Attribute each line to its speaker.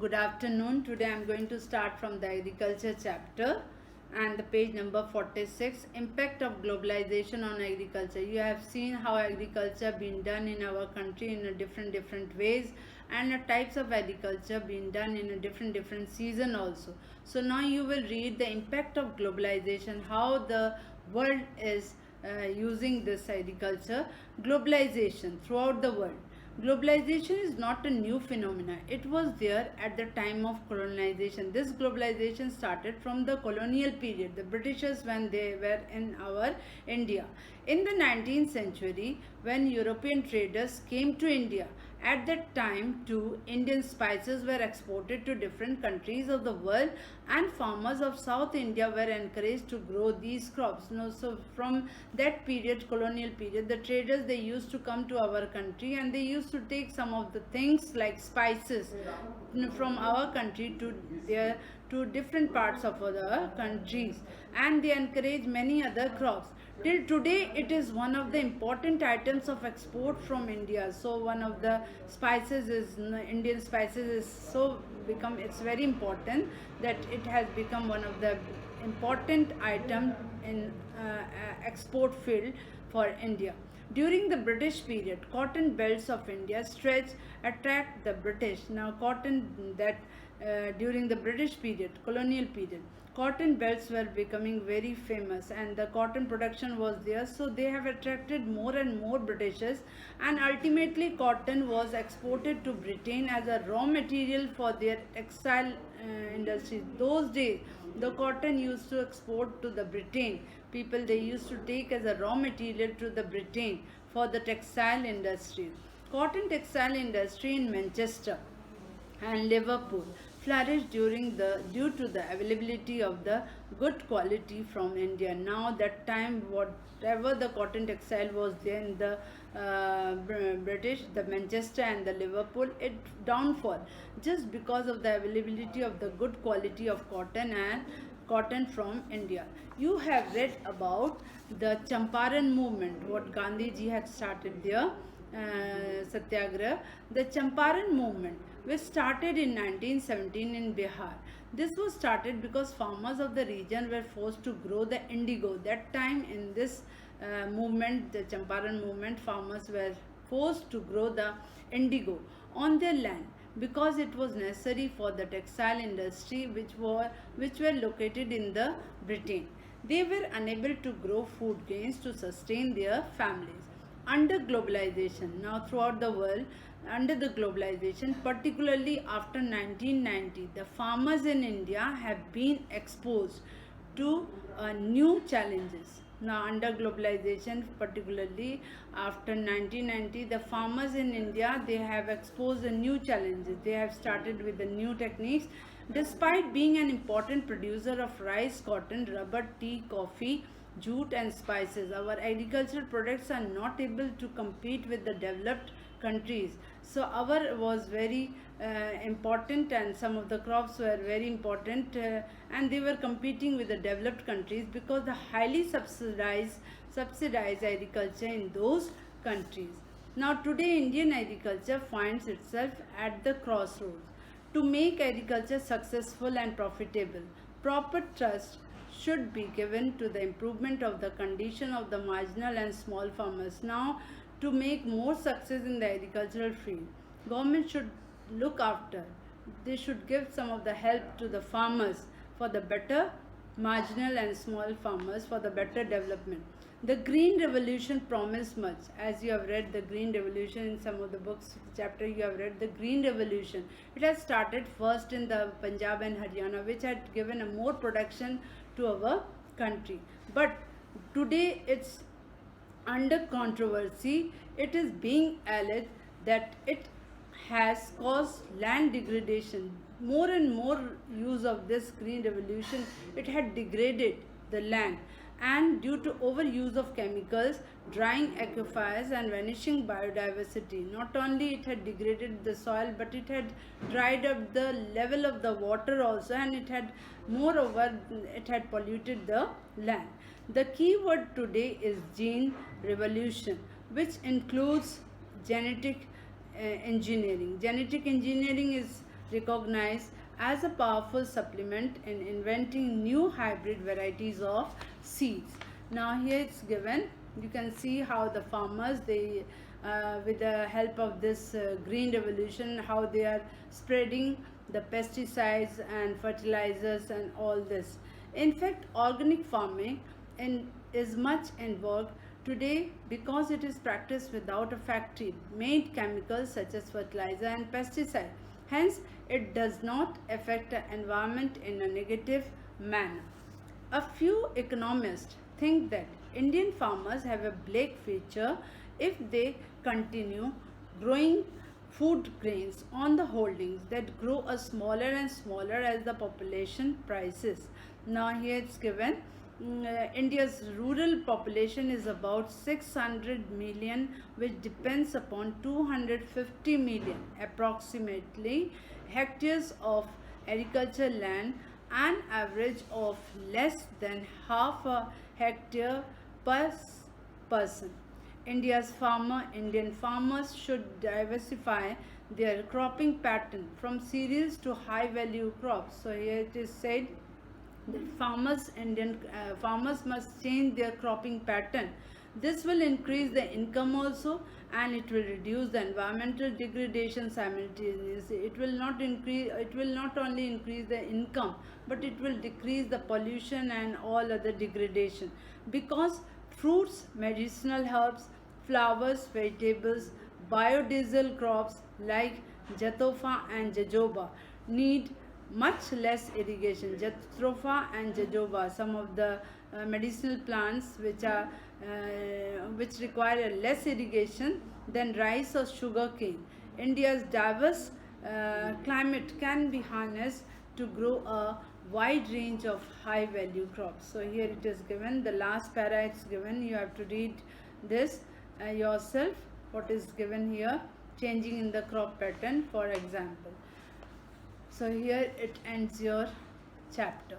Speaker 1: Good afternoon. Today I am going to start from the agriculture chapter and the page number 46, impact of globalization on agriculture. You have seen how agriculture been done in our country in a different ways, and the types of agriculture being done in a different season also. So now you will read the impact of globalization, how the world is using this agriculture. Globalization throughout the world. Globalization is not a new phenomenon. It was there at the time of colonization. This globalization started from the colonial period, the Britishers when they were in our India. In the 19th century, when European traders came to India, at that time too, Indian spices were exported to different countries of the world, and farmers of South India were encouraged to grow these crops. So from that period, colonial period, the traders, they used to come to our country and they used to take some of the things like spices from our country to different parts of other countries, and they encourage many other crops. Till today, it is one of the important items of export from India. So one of the spices is Indian spices is it's very important that it has become one of the important item in export field for India. During the British period, cotton belts of India attract the British. Now, during the British period, colonial period, cotton belts were becoming very famous, and the cotton production was there. So they have attracted more and more Britishers, and ultimately cotton was exported to Britain as a raw material for their textile industry. Those days, the cotton used to export to the Britain. People, they used to take as a raw material to the Britain for the textile industry. Cotton textile industry in Manchester and Liverpool flourished due to the availability of the good quality from India. Now that time, whatever the cotton textile was there in the British, the Manchester and the Liverpool, it downfall just because of the availability of the good quality of cotton from India. You have read about the Champaran movement, what Gandhi ji had started there, Satyagraha. The Champaran movement, which started in 1917 in Bihar. This was started because farmers of the region were forced to grow the indigo. That time in this movement, the Champaran movement, farmers were forced to grow the indigo on their land because it was necessary for the textile industry which were located in the Britain. They were unable to grow food grains to sustain their families. Under globalization, now throughout the world, under the globalization, particularly after 1990, the farmers in India have been exposed to new challenges. Now under globalization, particularly after 1990, the farmers in India, they have exposed the new challenges. They have started with the new techniques. Despite being an important producer of rice, cotton, rubber, tea, coffee, jute and spices, our agricultural products are not able to compete with the developed countries. So our was very important, and some of the crops were very important, and they were competing with the developed countries because the highly subsidized agriculture in those countries. Now today Indian agriculture finds itself at the crossroads. To make agriculture successful and profitable, proper trust should be given to the improvement of the condition of the marginal and small farmers. Now, to make more success in the agricultural field, government should look after. They should give some of the help to the farmers for the better marginal and small farmers for the better development. The Green Revolution promised much. As you have read the Green Revolution in some of the books chapter, you have read the Green Revolution. It has started first in the Punjab and Haryana, which had given a more production to our country. But today it's under controversy. It is being alleged that it has caused land degradation. More and more use of this Green Revolution, it had degraded the land, and due to overuse of chemicals, drying aquifers and vanishing biodiversity. Not only it had degraded the soil, but it had dried up the level of the water also, and it had polluted the land. The key word today is gene revolution, which includes genetic engineering. Genetic engineering is recognized as a powerful supplement in inventing new hybrid varieties of seeds. Now here it's given, you can see how the farmers, they with the help of this green revolution, how they are spreading the pesticides and fertilizers and all this. In fact, organic farming is much in vogue today because it is practiced without a factory made chemicals such as fertilizer and pesticide. Hence, it does not affect the environment in a negative manner. A few economists think that Indian farmers have a black future if they continue growing food grains on the holdings that grow a smaller and smaller as the population rises. Now here it's given, India's rural population is about 600 million, which depends upon 250 million approximately hectares of agriculture land, an average of less than half a hectare per person. Indian farmers should diversify their cropping pattern from cereals to high value crops. So here it is said that Indian farmers must change their cropping pattern. This will increase the income also, and it will reduce the environmental degradation simultaneously. It will not only increase the income, but it will decrease the pollution and all other degradation, because fruits, medicinal herbs, flowers, vegetables, biodiesel crops like jatofa and jojoba need much less irrigation. Jatropha and jojoba, some of the medicinal plants which require less irrigation than rice or sugarcane. India's diverse climate can be harnessed to grow a wide range of high value crops. So here it is given, the last para is given, you have to read this yourself, what is given here, changing in the crop pattern, for example. So here it ends your chapter.